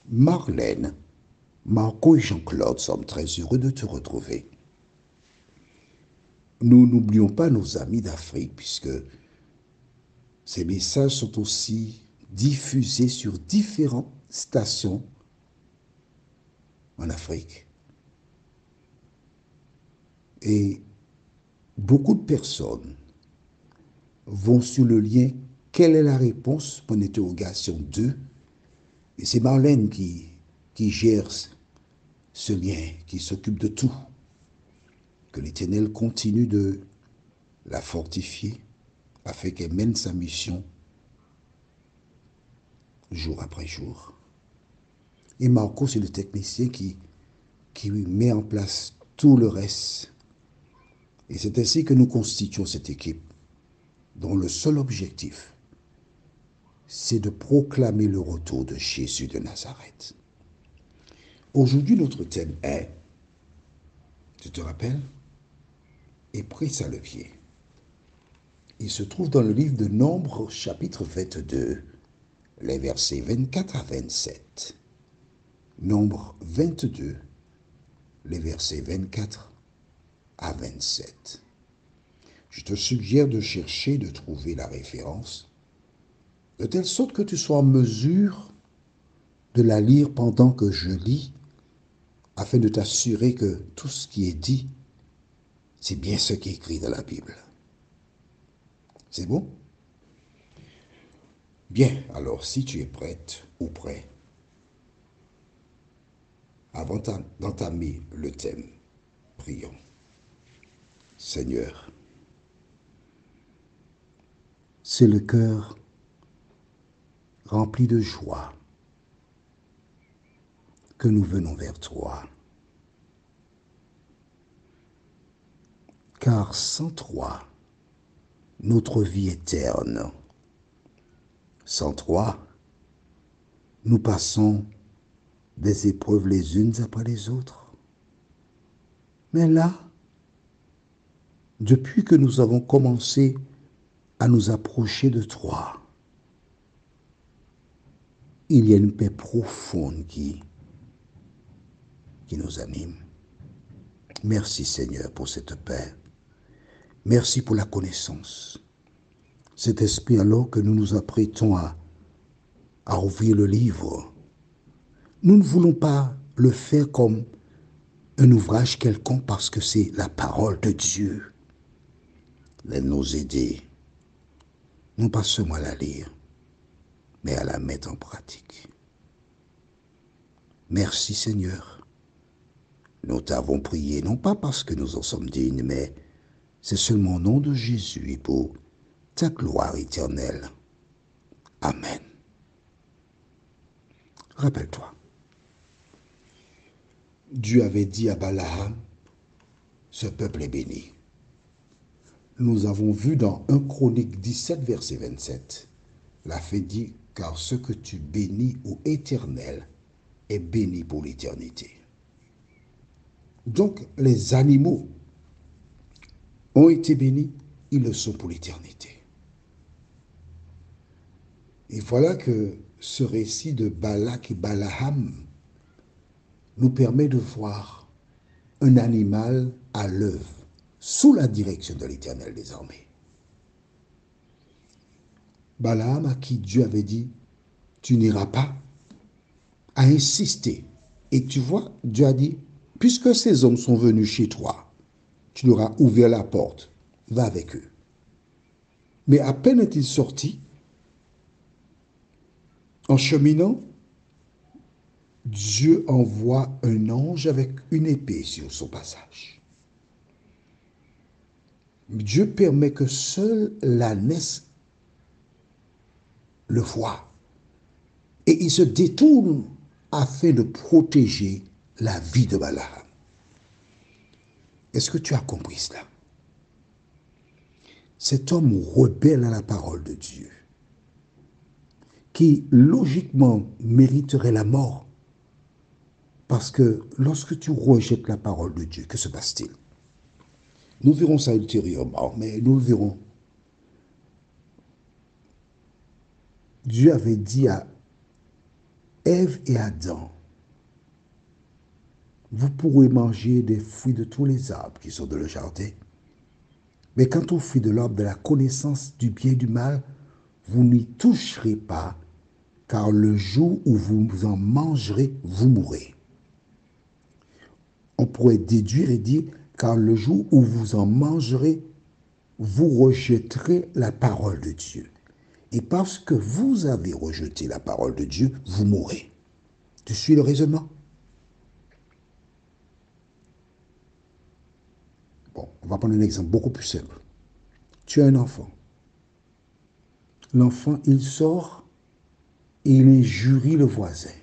Marlène, Marco et Jean-Claude sommes très heureux de te retrouver. Nous n'oublions pas nos amis d'Afrique puisque ces messages sont aussi diffusés sur différentes stations en Afrique. Et beaucoup de personnes vont sur le lien quelle est la réponse pour l'interrogation 2. Et c'est Marlène qui gère ce lien, qui s'occupe de tout. Que l'Éternel continue de la fortifier afin qu'elle mène sa mission jour après jour. Et Marco, c'est le technicien qui met en place tout le reste. Et c'est ainsi que nous constituons cette équipe, dont le seul objectif, c'est de proclamer le retour de Jésus de Nazareth. Aujourd'hui, notre thème est, tu te rappelles, et presse à levier. Il se trouve dans le livre de Nombres, chapitre 22, les versets 24 à 27. Nombre 22, les versets 24 à 27. Je te suggère de chercher, de trouver la référence, de telle sorte que tu sois en mesure de la lire pendant que je lis, afin de t'assurer que tout ce qui est dit, c'est bien ce qui est écrit dans la Bible. C'est bon? Bien, alors si tu es prête ou prêt, avant d'entamer le thème, prions. Seigneur, c'est le cœur rempli de joie que nous venons vers toi. Car sans toi, notre vie est terne. Sans toi, nous passons des épreuves les unes après les autres. Mais là, depuis que nous avons commencé à nous approcher de toi, il y a une paix profonde qui nous anime. Merci Seigneur pour cette paix. Merci pour la connaissance. Cet esprit alors que nous nous apprêtons à ouvrir le livre, nous ne voulons pas le faire comme un ouvrage quelconque parce que c'est la parole de Dieu. Elle nous aider, non pas seulement à la lire, mais à la mettre en pratique. Merci Seigneur. Nous t'avons prié, non pas parce que nous en sommes dignes, mais c'est seulement au nom de Jésus et pour ta gloire éternelle. Amen. Rappelle-toi, Dieu avait dit à Balaam, ce peuple est béni. Nous avons vu dans 1 Chronique 17, verset 27, la fin dit, car ce que tu bénis au Éternel est béni pour l'éternité. Donc, les animaux ont été bénis, ils le sont pour l'éternité. Et voilà que ce récit de Balak et Balaam nous permet de voir un animal à l'œuvre, sous la direction de l'Éternel des armées. Balaam, à qui Dieu avait dit, tu n'iras pas, a insisté. Et tu vois, Dieu a dit, puisque ces hommes sont venus chez toi, tu leur as ouvert la porte, va avec eux. Mais à peine est-il sorti, en cheminant, Dieu envoie un ange avec une épée sur son passage. Dieu permet que seul l'ânesse le voie. Et il se détourne afin de protéger la vie de Balaam. Est-ce que tu as compris cela? Cet homme rebelle à la parole de Dieu, qui logiquement mériterait la mort, parce que lorsque tu rejettes la parole de Dieu, que se passe-t-il? Nous verrons ça ultérieurement, mais nous le verrons. Dieu avait dit à Ève et Adam, vous pourrez manger des fruits de tous les arbres qui sont dans le jardin. Mais quant au fruit de l'arbre de la connaissance du bien et du mal, vous n'y toucherez pas, car le jour où vous en mangerez, vous mourrez. On pourrait déduire et dire, car le jour où vous en mangerez, vous rejetterez la parole de Dieu. Et parce que vous avez rejeté la parole de Dieu, vous mourrez. Tu suis le raisonnement? Bon, on va prendre un exemple beaucoup plus simple. Tu as un enfant. L'enfant, il sort et il injurie le voisin.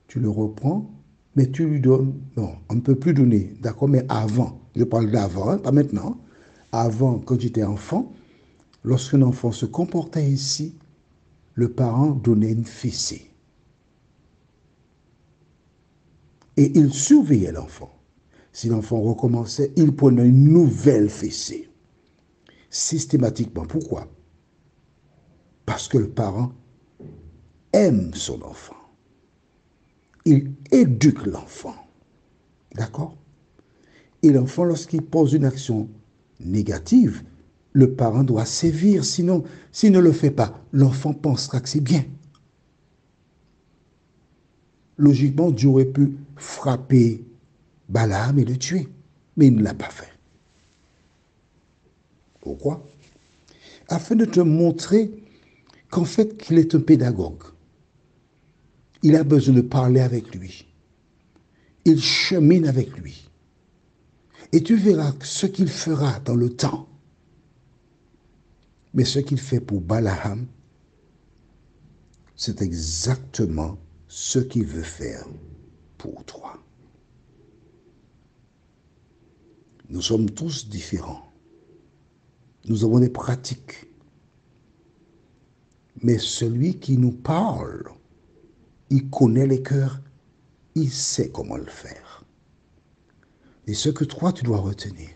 Tu le reprends, mais tu lui donnes... Non, on ne peut plus donner, d'accord, mais avant, je parle d'avant, hein, pas maintenant. Avant, quand j'étais enfant, lorsqu'un enfant se comportait ainsi, le parent donnait une fessée. Et il surveillait l'enfant. Si l'enfant recommençait, il prenait une nouvelle fessée. Systématiquement. Pourquoi? Parce que le parent aime son enfant. Il éduque l'enfant. D'accord? Et l'enfant, lorsqu'il pose une action négative, le parent doit sévir. Sinon, s'il ne le fait pas, l'enfant pensera que c'est bien. Logiquement, Dieu aurait pu frapper Balaam et le tuer. Mais il ne l'a pas fait. Pourquoi? Afin de te montrer qu'en fait, qu'il est un pédagogue. Il a besoin de parler avec lui. Il chemine avec lui. Et tu verras ce qu'il fera dans le temps. Mais ce qu'il fait pour Balaam, c'est exactement ce qu'il veut faire pour toi. Nous sommes tous différents. Nous avons des pratiques. Mais celui qui nous parle, il connaît les cœurs, il sait comment le faire. Et ce que toi, tu dois retenir,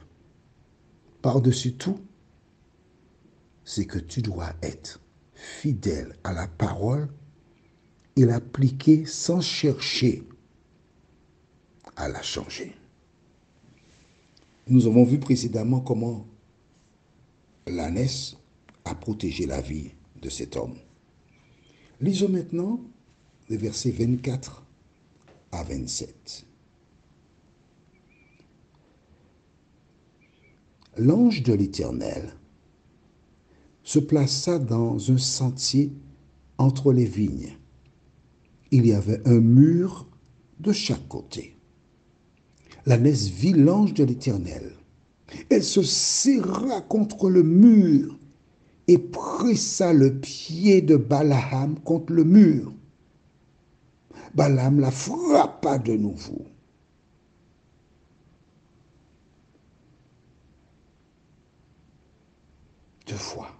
par-dessus tout, c'est que tu dois être fidèle à la parole et l'appliquer sans chercher à la changer. Nous avons vu précédemment comment l'ânesse a protégé la vie de cet homme. Lisons maintenant les versets 24 à 27. L'ange de l'Éternel se plaça dans un sentier entre les vignes. Il y avait un mur de chaque côté. L'ânesse vit l'ange de l'Éternel. Elle se serra contre le mur et pressa le pied de Balaam contre le mur. Balaam la frappa de nouveau. Deux fois.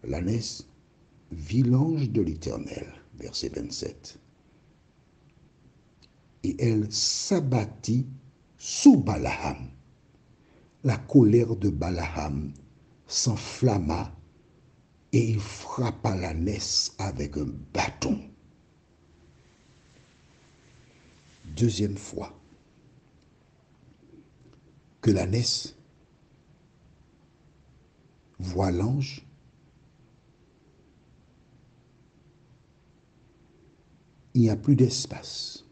L'ânesse vit l'ange de l'Éternel, verset 27. Et elle s'abattit sous Balaam. La colère de Balaam s'enflamma et il frappa l'ânesse avec un bâton. Deuxième fois que l'ânesse voit l'ange, il n'y a plus d'espace.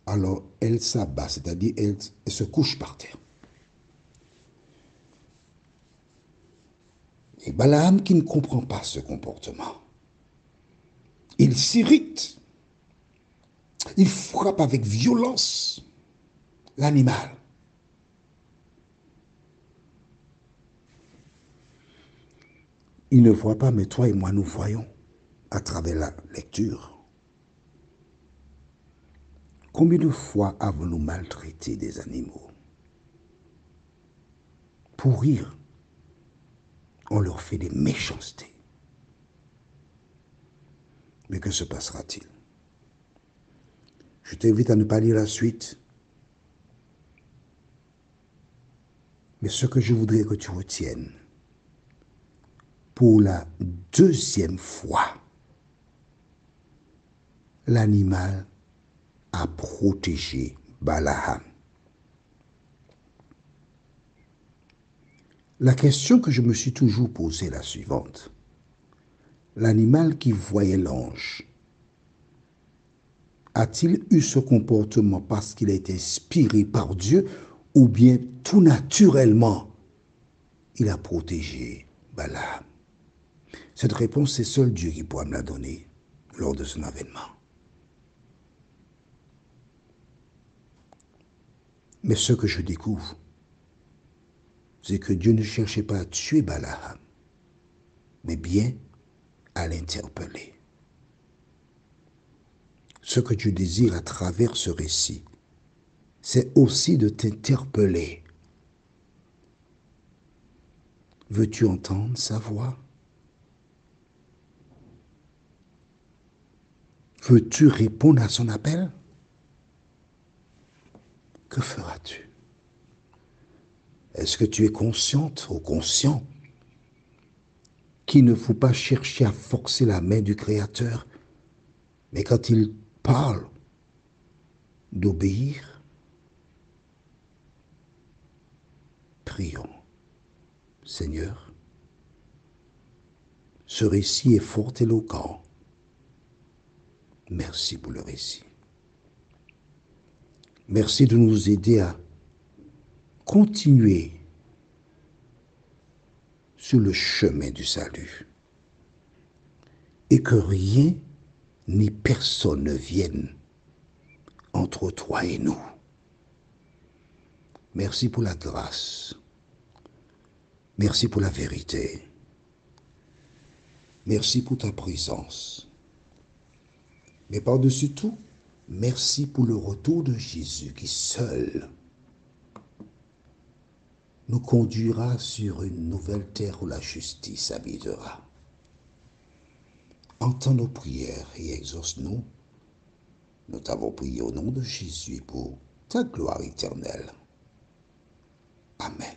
Alors elle s'abat, c'est-à-dire elle se couche par terre. Et Balaam, qui ne comprend pas ce comportement, il s'irrite. Il frappe avec violence l'animal. Il ne voit pas, mais toi et moi, nous voyons à travers la lecture. Combien de fois avons-nous maltraité des animaux? Pour rire, on leur fait des méchancetés. Mais que se passera-t-il? Je t'invite à ne pas lire la suite. Mais ce que je voudrais que tu retiennes, pour la deuxième fois, l'animal a protégé Balaam. La question que je me suis toujours posée est la suivante. L'animal qui voyait l'ange, a-t-il eu ce comportement parce qu'il a été inspiré par Dieu ou bien tout naturellement, il a protégé Balaam? Cette réponse, c'est seul Dieu qui pourra me la donner lors de son avènement. Mais ce que je découvre, c'est que Dieu ne cherchait pas à tuer Balaam, mais bien à l'interpeller. Ce que Dieu désire à travers ce récit, c'est aussi de t'interpeller. Veux-tu entendre sa voix? Veux-tu répondre à son appel? Que feras-tu? Est-ce que tu es consciente ou conscient qu'il ne faut pas chercher à forcer la main du Créateur, mais quand il parle d'obéir, prions. Seigneur, ce récit est fort éloquent. Merci pour le récit. Merci de nous aider à continuer sur le chemin du salut et que rien ni personne ne vienne entre toi et nous. Merci pour la grâce. Merci pour la vérité. Merci pour ta présence. Mais par-dessus tout, merci pour le retour de Jésus qui seul nous conduira sur une nouvelle terre où la justice habitera. Entends nos prières et exauce-nous. Nous t'avons prié au nom de Jésus pour ta gloire éternelle. Amen.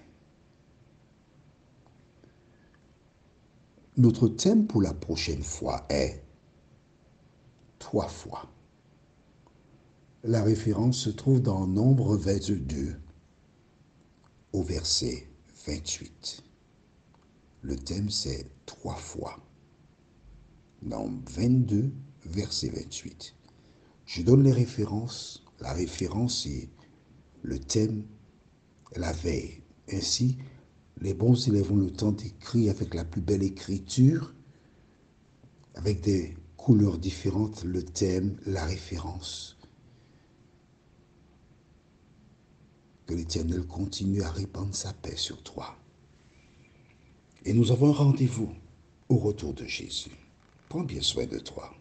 Notre thème pour la prochaine fois est 3 fois. La référence se trouve dans Nombre 22 au verset 28. Le thème c'est 3 fois. Nombre 22, verset 28. Je donne les références. La référence est le thème, la veille. Ainsi, les bons élèves ont le temps d'écrire avec la plus belle écriture, avec des couleurs différentes, le thème, la référence. Que l'Éternel continue à répandre sa paix sur toi. Et nous avons un rendez-vous au retour de Jésus. Prends bien soin de toi.